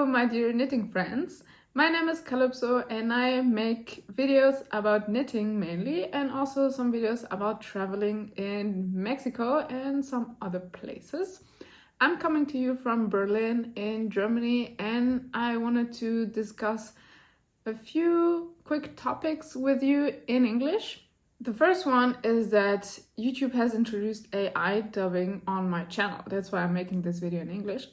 my dear knitting friends. My name is Calypso and I make videos about knitting mainly, and also some videos about traveling in Mexico and some other places. I'm coming to you from Berlin in Germany, and I wanted to discuss a few quick topics with you in English. The first one is that YouTube has introduced AI dubbing on my channel. That's why I'm making this video in English.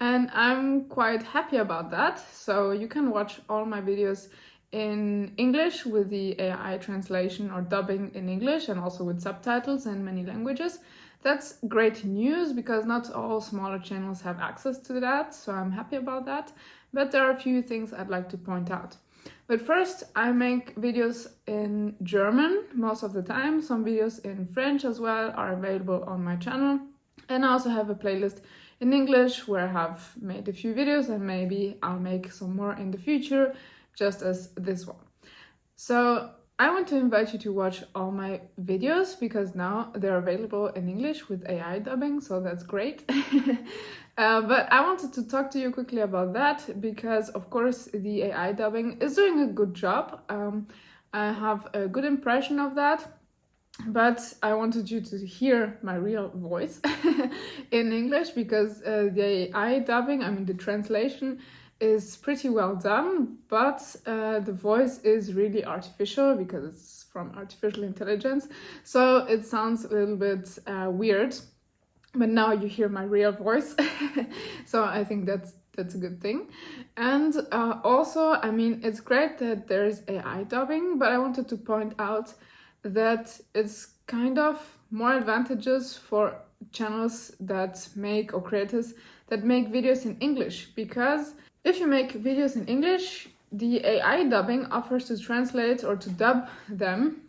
And I'm quite happy about that. So you can watch all my videos in English with the AI translation or dubbing in English, and also with subtitles in many languages. That's great news because not all smaller channels have access to that, so I'm happy about that. But there are a few things I'd like to point out. But first, I make videos in German most of the time. Some videos in French as well are available on my channel. And I also have a playlist in English where I have made a few videos, and maybe I'll make some more in the future, just as this one. So I want to invite you to watch all my videos because now they're available in English with AI dubbing, so that's great. But I wanted to talk to you quickly about that because, of course, the AI dubbing is doing a good job. I have a good impression of that, but I wanted you to hear my real voice in English because the AI dubbing, the translation, is pretty well done, but the voice is really artificial because it's from artificial intelligence, so it sounds a little bit weird. But now you hear my real voice, so I think that's a good thing. And also, it's great that there is AI dubbing, but I wanted to point out that it's kind of more advantageous for channels that make, or creators that make videos in English, because if you make videos in English, the AI dubbing offers to translate or to dub them,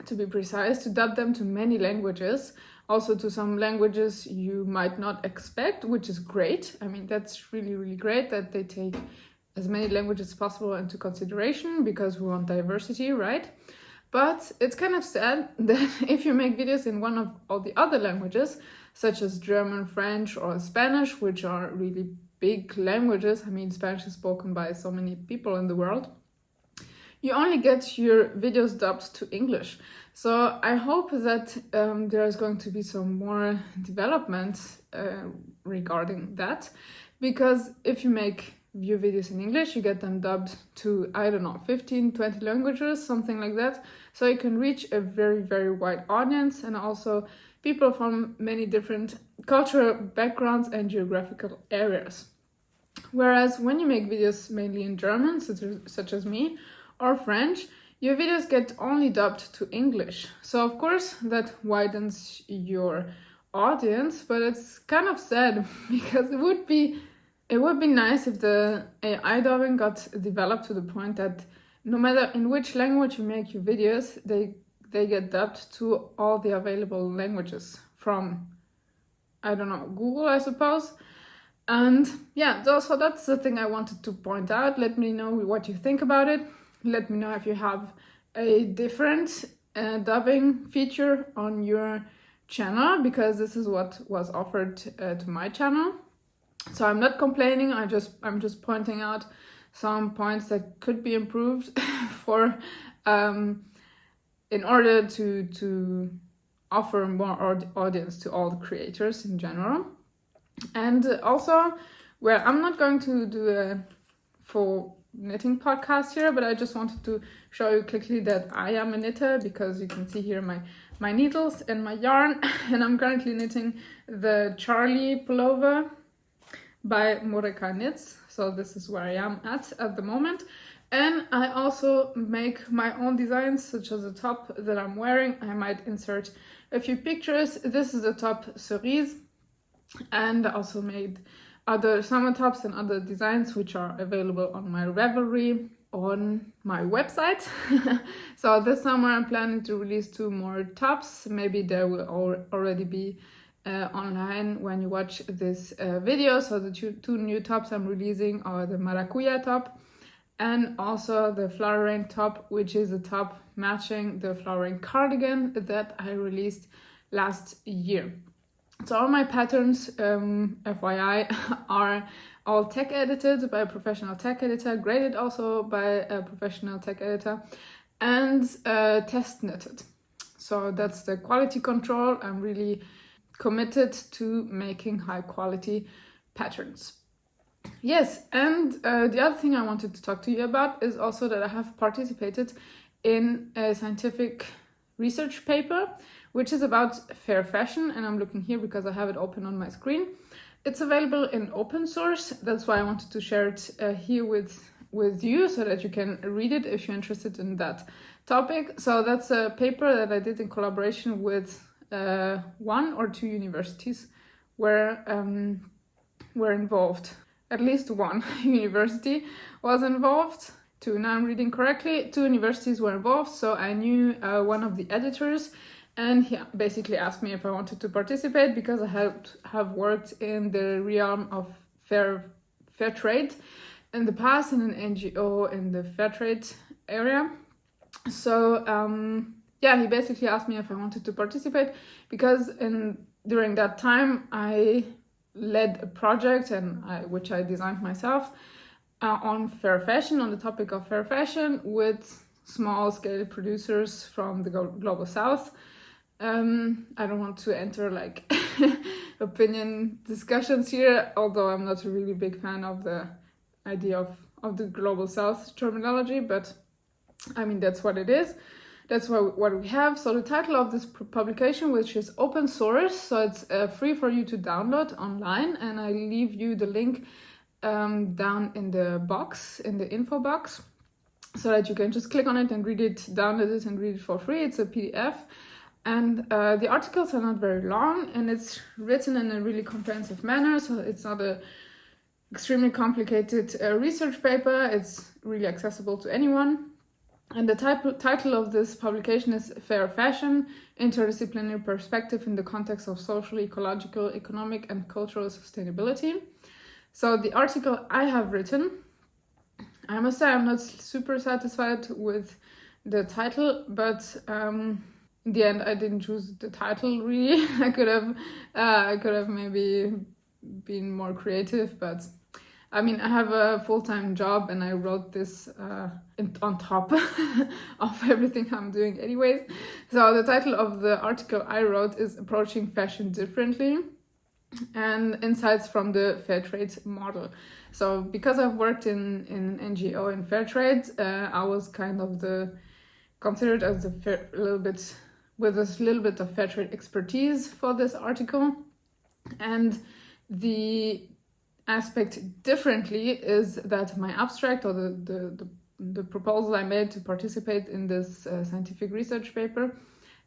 to be precise, to dub them to many languages, also to some languages you might not expect, which is great. That's really, really great that they take as many languages as possible into consideration because we want diversity, right? But it's kind of sad that if you make videos in one of all the other languages, such as German, French, or Spanish, which are really big languages, Spanish is spoken by so many people in the world, you only get your videos dubbed to English. So I hope that there is going to be some more development regarding that, because if you make your videos in English, you get them dubbed to, 15, 20 languages, something like that. So you can reach a very, very wide audience, and also people from many different cultural backgrounds and geographical areas. Whereas when you make videos mainly in German, such as me, or French, your videos get only dubbed to English. So of course that widens your audience, but it's kind of sad because it would be nice if the AI dubbing got developed to the point that no matter in which language you make your videos, they get dubbed to all the available languages from, Google, I suppose. And yeah, so that's the thing I wanted to point out. Let me know what you think about it. Let me know if you have a different dubbing feature on your channel, because this is what was offered to my channel. So I'm not complaining, I'm just pointing out some points that could be improved for in order to offer more audience to all the creators in general. And also, I'm not going to do a full knitting podcast here, but I just wanted to show you quickly that I am a knitter, because you can see here my needles and my yarn, and I'm currently knitting the Charlie pullover by Moreka Knits. So this is where I am at the moment. And I also make my own designs, such as the top that I'm wearing. I might insert a few pictures. This is the top cerise, and I also made other summer tops and other designs which are available on my Ravelry on my website. So this summer I'm planning to release 2 more tops. Maybe they will already be online when you watch this video. So the two new tops I'm releasing are the maracuya top and also the flower rain top, which is a top matching the flower rain cardigan that I released last year. So all my patterns, FYI, are all tech edited by a professional tech editor, graded also by a professional tech editor, and test knitted. So that's the quality control. I'm really committed to making high quality patterns. Yes, and the other thing I wanted to talk to you about is also that I have participated in a scientific research paper, which is about fair fashion, and I'm looking here because I have it open on my screen. It's available in open source. That's why I wanted to share it here with you so that you can read it if you're interested in that topic. So that's a paper that I did in collaboration with 1 or 2 universities were involved. At least 1 university was involved. 2, now I'm reading correctly. 2 universities were involved, so I knew one of the editors, and he basically asked me if I wanted to participate because I have worked in the realm of fair trade in the past in an NGO in the fair trade area. So yeah, he basically asked me if I wanted to participate because during that time I led a project which I designed myself on fair fashion, on the topic of fair fashion, with small scale producers from the global south. I don't want to enter like opinion discussions here, although I'm not a really big fan of the idea of the global south terminology, but I mean that's what it is. That's what we have. So the title of this publication, which is open source, so it's free for you to download online, and I leave you the link down in the box, in the info box, so that you can just click on it and read it, download it and read it for free. It's a PDF, and the articles are not very long, and it's written in a really comprehensive manner, so it's not a extremely complicated research paper. It's really accessible to anyone. And the title of this publication is Fair Fashion, Interdisciplinary Perspective in the Context of Social, Ecological, Economic and Cultural Sustainability. So the article I have written, I must say I'm not super satisfied with the title, but in the end I didn't choose the title really. I could have maybe been more creative, but I mean, I have a full-time job and I wrote this on top of everything I'm doing anyways. So the title of the article I wrote is Approaching Fashion Differently and Insights from the Fair Trade Model. So because I've worked in an NGO in fair trade, I was kind of considered as a little bit of fair trade expertise for this article. And the aspect differently is that my abstract, or the proposal I made to participate in this scientific research paper,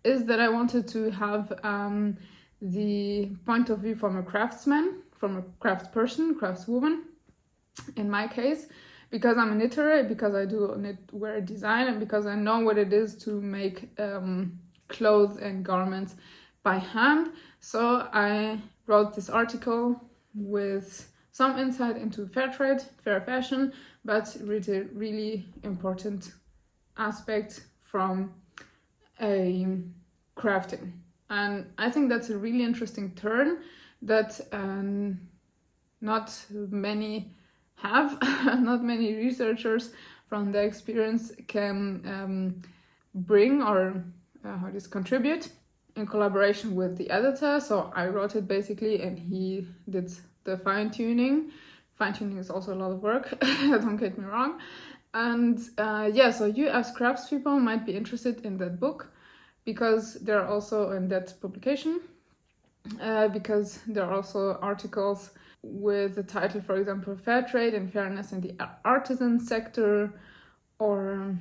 is that I wanted to have the point of view from a craftsman, from a craftswoman in my case, because I'm a knitter, because I do knitwear design, and because I know what it is to make clothes and garments by hand. So I wrote this article with some insight into fair trade, fair fashion, but with a really important aspect from a crafting. And I think that's a really interesting turn that not many have, not many researchers from their experience can bring or contribute in collaboration with the editor. So I wrote it basically and he did the fine-tuning. Fine-tuning is also a lot of work, don't get me wrong. And yeah, so you as craftspeople might be interested in that book because there are also in that publication, because there are also articles with the title, for example, Fair Trade and Fairness in the Artisan Sector, or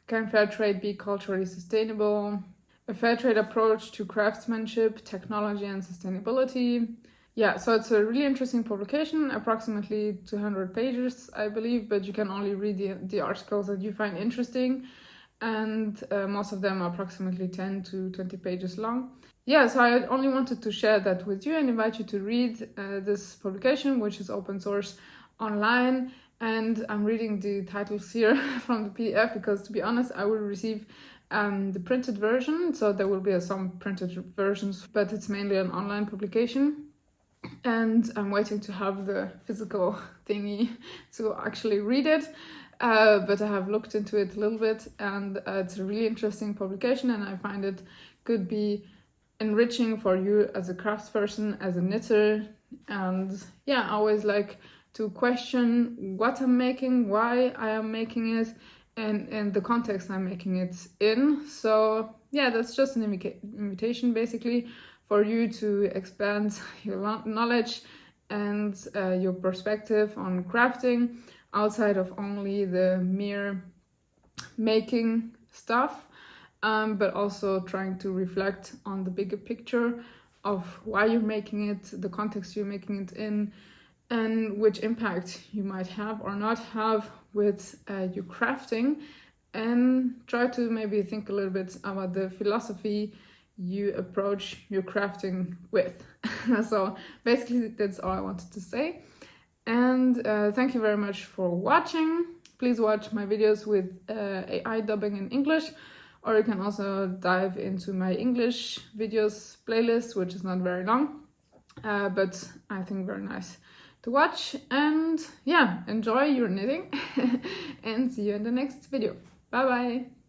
Can Fair Trade Be Culturally Sustainable? A Fair Trade Approach to Craftsmanship, Technology and Sustainability. Yeah, so it's a really interesting publication, approximately 200 pages, I believe, but you can only read the articles that you find interesting, and most of them are approximately 10 to 20 pages long. Yeah, so I only wanted to share that with you and invite you to read this publication, which is open source online, and I'm reading the titles here from the PDF because, to be honest, I will receive the printed version, so there will be some printed versions, but it's mainly an online publication. and I'm waiting to have the physical thingy to actually read it. But I have looked into it a little bit, and it's a really interesting publication, and I find it could be enriching for you as a craftsperson, as a knitter. And yeah, I always like to question what I'm making, why I am making it, and the context I'm making it in. So yeah, that's just an invitation basically for you to expand your knowledge and your perspective on crafting outside of only the mere making stuff, but also trying to reflect on the bigger picture of why you're making it, the context you're making it in, and which impact you might have or not have with your crafting, and try to maybe think a little bit about the philosophy you approach your crafting with. So basically that's all I wanted to say. And thank you very much for watching. Please watch my videos with AI dubbing in English, or you can also dive into my English videos playlist, which is not very long, but I think very nice to watch. And yeah, enjoy your knitting and see you in the next video. Bye bye.